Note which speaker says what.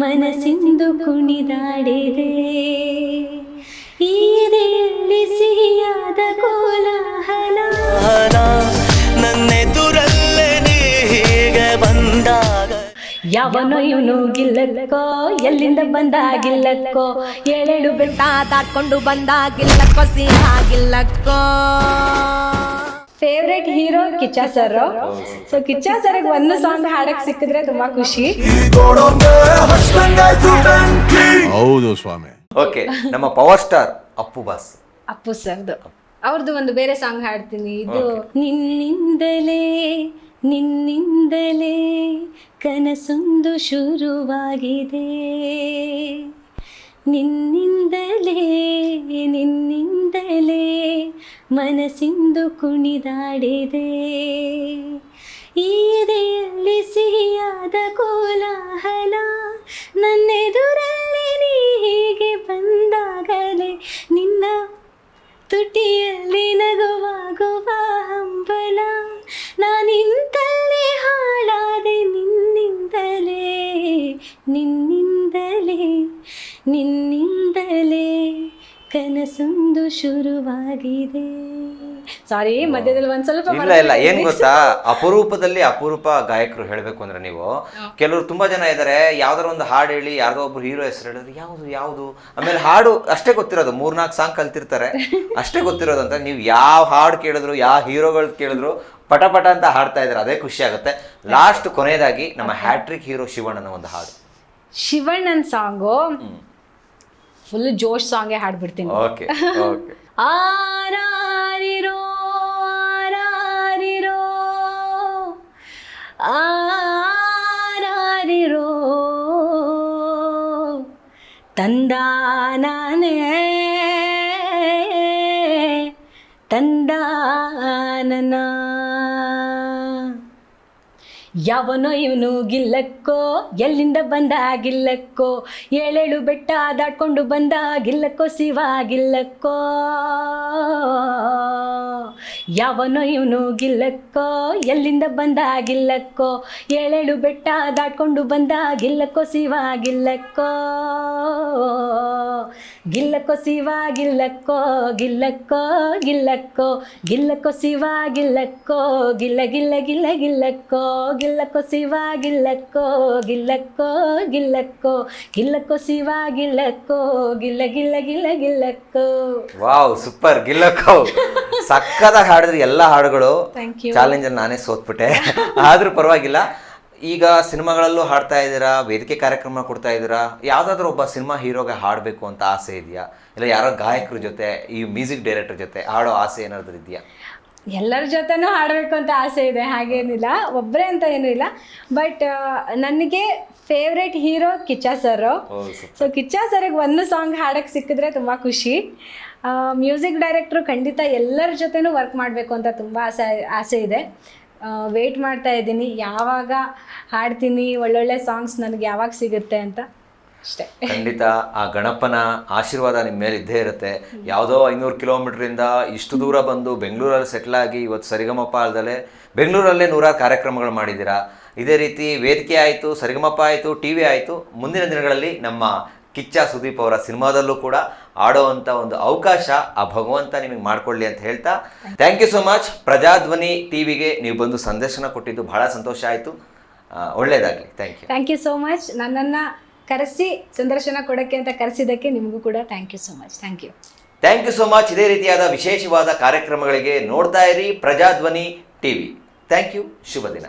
Speaker 1: ಮನಸ್ಸಿಂದು ಕುಣಿದಾಡಿದೆ ಈ ಎದೆಯಲ್ಲಿ ಸಿಹಿಯಾದ ಕೋಲಾಹಲ
Speaker 2: ನನ್ನೆದುರಲ್ಲೇ ನೀ ಹೀಗೆ ಬಂದಾಗ
Speaker 1: ಯಾವನೋ ಇವನು ಗಿಲ್ಲಕ್ಕೋ ಎಲ್ಲಿಂದ ಬಂದಾಗಿಲ್ಲಕ್ಕೋ ಏಳೇಳು ಬೆಟ್ಟ
Speaker 3: ದಾಟ್ಕೊಂಡು ಬಂದಾಗಿಲ್ಲಕ್ಕೋ ಸಿಹಾಗಿಲ್ಲಕ್ಕೋ.
Speaker 1: Favourite hero Kichcha sir. So Kichcha ಸರ್ಗೆ ಒಂದು ಸಾಂಗ್ ಹಾಡಕ್ ಸಿಕ್ಕಿದ್ರೆ ತುಂಬಾ ಖುಷಿ.
Speaker 4: ಹೌದು ಸ್ವಾಮಿ.
Speaker 5: ಓಕೆ, ನಮ್ಮ power star Appu boss.
Speaker 1: Appu ಸರ್ದು ಅವ್ರದ್ದು ಒಂದು ಬೇರೆ ಸಾಂಗ್ ಹಾಡ್ತೀನಿ. ಇದು ನಿನ್ನಿಂದಲೇ ನಿನ್ನಿಂದಲೇ ಕನಸೊಂದು ಶುರುವಾಗಿದೆ, ನಿನ್ನಿಂದಲೇ ನಿನ್ನಿಂದಲೇ ಮನಸ್ಸಿಂದು ಕುಣಿದಾಡಿದೆ ಈ ಎದೆಯಲ್ಲಿ ಸಿಹಿಯಾದ ಕೋಲಾಹಲ ನನ್ನೆದುರಲ್ಲಿ ನೀ ಹೀಗೆ ಬಂದಾಗಲೇ ನಿನ್ನ ತುಟಿಯಲ್ಲಿ ನಗುವಾಗುವ ಹಂಬಲ ನಾನಿಂತಲೇ ಹಾಳಾದೆ ನಿನ್ನಿಂದಲೇ ನಿನ್ನಿಂದಲೇ ನಿನ್ನಿಂದಲೇ ಕನಸೊಂದು ಶುರುವಾಗಿದೆ. ಸಾರಿ, ಮಧ್ಯದಲ್ಲಿ ಒಂದ್ ಸ್ವಲ್ಪ
Speaker 5: ಇಲ್ಲ ಏನ್ ಗೊತ್ತಾ, ಅಪರೂಪದಲ್ಲಿ ಅಪರೂಪ ಗಾಯಕರು ಹೇಳ್ಬೇಕು ಅಂದ್ರೆ ನೀವು ಕೆಲವರು ತುಂಬಾ ಜನ ಇದಾರೆ, ಯಾವ್ದಾರ ಒಂದು ಹಾಡು ಹೇಳಿ ಯಾರ್ದೋ ಒಬ್ರು ಹೀರೋ ಹೆಸರು ಹೇಳಿದ್ರೆ ಯಾವ್ದು ಆಮೇಲೆ ಹಾಡು ಅಷ್ಟೇ ಗೊತ್ತಿರೋದು, 3-4 ಸಾಂಗ್ ಕಲ್ತಿರ್ತಾರೆ ಅಷ್ಟೇ ಗೊತ್ತಿರೋದು. ಅಂತ ನೀವು ಯಾವ ಹಾಡು ಕೇಳಿದ್ರು ಯಾವ ಹೀರೋಗಳು ಕೇಳಿದ್ರು ಪಟ ಅಂತ ಹಾಡ್ತಾ ಇದಾರೆ, ಅದೇ ಖುಷಿ ಆಗುತ್ತೆ. ಲಾಸ್ಟ್ ಕೊನೆಯದಾಗಿ ನಮ್ಮ ಹ್ಯಾಟ್ರಿಕ್ ಹೀರೋ ಶಿವಣ್ಣನ ಒಂದು ಹಾಡು.
Speaker 1: ಶಿವಣ್ಣನ್ ಸಾಂಗು ಫುಲ್ ಜೋಶ್ ಸಾಂಗೇ ಹಾಡ್ಬಿಡ್ತೀನಿ.
Speaker 5: Okay okay.
Speaker 1: ಆರಾರಿರೋ ಆರಾರಿರೋ ಆರಾರಿರೋ ತಂದಾನೇ ತಂದಾನನ ಯಾವನೋ ಇವನು ಗಿಲ್ಲಕ್ಕೋ ಎಲ್ಲಿಂದ ಬಂದಾಗಿಲ್ಲಕ್ಕೋ ಏಳೇಳು ಬೆಟ್ಟ ದಾಟ್ಕೊಂಡು ಬಂದಾಗಿಲ್ಲಕ್ಕೋ ಶಿವಾಗಿಲ್ಲಕ್ಕೋ ಯಾವನೋ ಇವನು ಗಿಲ್ಲಕ್ಕೋ ಎಲ್ಲಿಂದ ಬಂದಾಗಿಲ್ಲಕ್ಕೋ ಏಳೇಳು ಬೆಟ್ಟ ದಾಟ್ಕೊಂಡು ಬಂದಾಗಿಲ್ಲಕ್ಕೋ ಶಿವಾಗಿಲ್ಲಕ್ಕೋ ಗಿಲ್ಲಕ್ಕೋ ಶಿವಾಗಿಲ್ಲಕ್ಕೋ ಗಿಲ್ಲಕ್ಕೋ ಗಿಲ್ಲಕ್ಕೋ ಗಿಲ್ಲಕ್ಕೋ ಶಿವಾಗಿಲ್ಲಕ್ಕೋ ಗಿಲ್ಲ ಗಿಲ್ಲ ಗಿಲ್ಲ ಗಿಲ್ಲಕ್ಕೋ ಗಿಲ್ಲಕ್ಕೋ ಶಿವಾಗಿಲ್ಲಕ್ಕೋ ಗಿಲ್ಲಕ್ಕೋ ಗಿಲ್ಲಕ್ಕೋ ಗಿಲ್ಲಕ್ಕೋ ಶಿವಾಗಿಲ್ಲಕ್ಕೋ ಗಿಲ್ಲ ಗಿಲ್ಲ ಗಿಲ್ಲ ಗಿಲ್ಲಕ್ಕೋ.
Speaker 5: Wow, super. ಗಿಲ್ಲಕ್ಕೋ ಸಕ್ಕತ್ತಾಗಿ ಹಾಡಿದ್ರಿ ಎಲ್ಲ ಹಾಡುಗಳು. ಚಾಲೆಂಜ್ ನಾನೇ ಸೋತ್ಬಿಟ್ಟೆ, ಆದ್ರೂ ಪರವಾಗಿಲ್ಲ. ಈಗ ಸಿನಿಮಾಗಳಲ್ಲೂ ಹಾಡ್ತಾ ಇದ್ದೀರಾ, ವೇದಿಕೆ ಕಾರ್ಯಕ್ರಮ ಕೊಡ್ತಾ ಇದ್ದೀರಾ. ಯಾವ್ದಾದ್ರು ಒಬ್ಬ ಸಿನಿಮಾ ಹೀರೋಗೆ ಹಾಡಬೇಕು ಅಂತ ಆಸೆ ಇದೆಯಾ? ಇಲ್ಲ ಯಾರೋ ಗಾಯಕರ ಜೊತೆ, ಈ ಮ್ಯೂಸಿಕ್ ಡೈರೆಕ್ಟರ್ ಜೊತೆ ಹಾಡೋ ಆಸೆ ಏನಾದ್ರು ಇದೆಯಾ?
Speaker 1: ಎಲ್ಲರ ಜೊತೆನೂ ಹಾಡಬೇಕು ಅಂತ ಆಸೆ ಇದೆ, ಹಾಗೇನಿಲ್ಲ, ಒಬ್ಬರೇ ಅಂತ ಏನೂ ಇಲ್ಲ. ಬಟ್ ನನಗೆ favourite hero Kichcha sir. So Kichcha ಸರ್ಗೆ ಒಂದು ಸಾಂಗ್ ಹಾಡಕ್ಕೆ ಸಿಕ್ಕಿದ್ರೆ ತುಂಬ ಖುಷಿ. ಮ್ಯೂಸಿಕ್ ಡೈರೆಕ್ಟ್ರು ಖಂಡಿತ ಎಲ್ಲರ ಜೊತೆನೂ ವರ್ಕ್ ಮಾಡಬೇಕು ಅಂತ ತುಂಬ ಆಸೆ ಇದೆ. ವೆಯ್ಟ್ ಮಾಡ್ತಾ ಇದ್ದೀನಿ ಯಾವಾಗ ಹಾಡ್ತೀನಿ, ಒಳ್ಳೊಳ್ಳೆ ಸಾಂಗ್ಸ್ ನನಗೆ ಯಾವಾಗ ಸಿಗುತ್ತೆ ಅಂತ ಅಷ್ಟೇ.
Speaker 5: ಖಂಡಿತ ಆ ಗಣಪನ ಆಶೀರ್ವಾದ ನಿಮ್ಮ ಮೇಲೆ ಇದ್ದೇ ಇರುತ್ತೆ. ಯಾವುದೋ 500 ಕಿಲೋಮೀಟ್ರಿಂದ ಇಷ್ಟು ದೂರ ಬಂದು ಬೆಂಗಳೂರಲ್ಲಿ ಸೆಟ್ಲ್ ಆಗಿ ಇವತ್ತು ಸರಿಗಮಪ ಅಲ್ದಲೆ ಬೆಂಗಳೂರಲ್ಲೇ 100 ಕಾರ್ಯಕ್ರಮಗಳು ಮಾಡಿದ್ದೀರಾ. ಇದೇ ರೀತಿ ವೇದಿಕೆ ಆಯಿತು, ಸರಿಗಮಪ ಆಯಿತು, ಟಿ ವಿ ಆಯಿತು. ಮುಂದಿನ ದಿನಗಳಲ್ಲಿ ನಮ್ಮ ಕಿಚ್ಚ ಸುದೀಪ್ ಅವರ ಸಿನಿಮಾದಲ್ಲೂ ಕೂಡ ಆಡೋವಂಥ ಒಂದು ಅವಕಾಶ ಆ ಭಗವಂತ ನಿಮಗೆ ಮಾಡಿಕೊಳ್ಳಿ ಅಂತ ಹೇಳ್ತಾ, thank you so much. Prajadhwani ಟಿವಿಗೆ ನೀವು ಬಂದು ಸಂದರ್ಶನ ಕೊಟ್ಟಿದ್ದು ಬಹಳ ಸಂತೋಷ ಆಯಿತು. ಒಳ್ಳೆಯದಾಗಲಿ.
Speaker 1: Thank you so much. ನನ್ನನ್ನು ಕರೆಸಿ ಸಂದರ್ಶನ ಕೊಡೋಕ್ಕೆ ಅಂತ ಕರೆಸಿದ್ದಕ್ಕೆ ನಿಮಗೂ ಕೂಡ thank you so much. Thank you so much. ಇದೇ ರೀತಿಯಾದ ವಿಶೇಷವಾದ ಕಾರ್ಯಕ್ರಮಗಳಿಗೆ ನೋಡ್ತಾ ಇರಿ ಪ್ರಜಾಧ್ವನಿ ಟಿವಿ. Thank you. ಶುಭ ದಿನ.